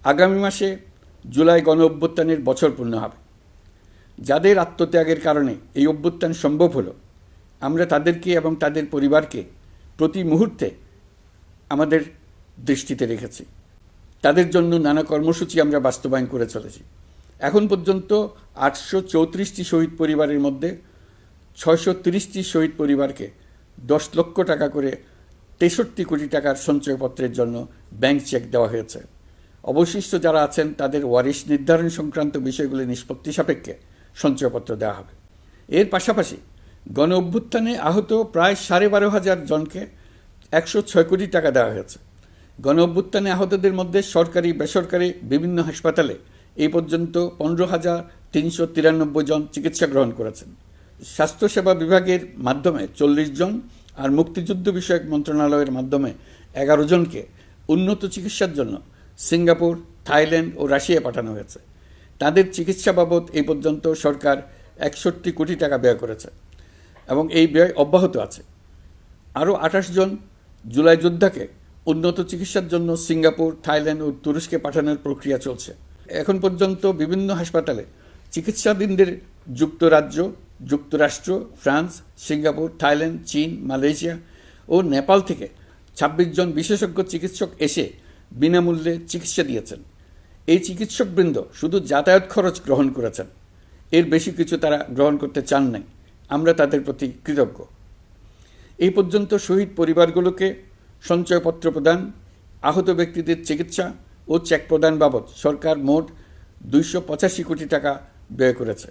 আগামী মাসে জুলাই গণ অভ্যুত্থানের বছর পূর্ণ হবে। যাদের আত্মত্যাগের কারণে এই অভ্যুত্থান সম্ভব হলো, আমরা তাদেরকে এবং তাদের পরিবারকে প্রতি মুহূর্তে আমাদের দৃষ্টিতে রেখেছি। তাদের জন্য নানা কর্মসূচি আমরা বাস্তবায়ন করে চলেছি। এখন পর্যন্ত 834টি শহীদ পরিবারের মধ্যে 630টি শহীদ পরিবারকে 10 লক্ষ টাকা করে 63 কোটি টাকার সঞ্চয়পত্রের জন্য ব্যাংক চেক দেওয়া হয়েছে। অবশিষ্ট যারা আছেন তাদের ওয়ারিশ নির্ধারণ সংক্রান্ত বিষয়গুলি নিষ্পত্তি সাপেক্ষে সঞ্চয়পত্র দেওয়া হবে। এর পাশাপাশি গণ অভ্যুত্থানে আহত প্রায় 12,500 জনকে 106 কোটি টাকা দেওয়া হয়েছে। গণ অভ্যুত্থানে আহতদের মধ্যে সরকারি বেসরকারি বিভিন্ন হাসপাতালে এই পর্যন্ত 15,393 জন চিকিৎসা গ্রহণ করেছেন। স্বাস্থ্যসেবা বিভাগের মাধ্যমে 40 জন আর মুক্তিযুদ্ধ বিষয়ক মন্ত্রণালয়ের মাধ্যমে 11 জনকে উন্নত চিকিৎসার জন্য সিঙ্গাপুর, থাইল্যান্ড ও রাশিয়া পাঠানো হয়েছে। তাদের চিকিৎসা বাবদ এই পর্যন্ত সরকার 61 কোটি টাকা ব্যয় করেছে এবং এই ব্যয় অব্যাহত আছে। আরও 28 জন জুলাই যোদ্ধাকে উন্নত চিকিৎসার জন্য সিঙ্গাপুর, থাইল্যান্ড ও তুরস্কে পাঠানোর প্রক্রিয়া চলছে। এখন পর্যন্ত বিভিন্ন হাসপাতালে চিকিৎসাধীনদের যুক্তরাজ্য, যুক্তরাষ্ট্র, ফ্রান্স, সিঙ্গাপুর, থাইল্যান্ড, চীন, মালয়েশিয়া ও নেপাল থেকে 26 জন বিশেষজ্ঞ চিকিৎসক এসে বিনামূল্যে চিকিৎসা দিয়েছেন। এই চিকিৎসকবৃন্দ শুধু যাতায়াত খরচ গ্রহণ করেছেন, এর বেশি কিছু তারা গ্রহণ করতে চান নাই। আমরা তাদের প্রতি কৃতজ্ঞ। এই পর্যন্ত শহীদ পরিবারগুলোকে সঞ্চয়পত্র প্রদান, আহত ব্যক্তিদের চিকিৎসা ও চেক প্রদান বাবদ সরকার মোট 285 কোটি টাকা ব্যয় করেছে।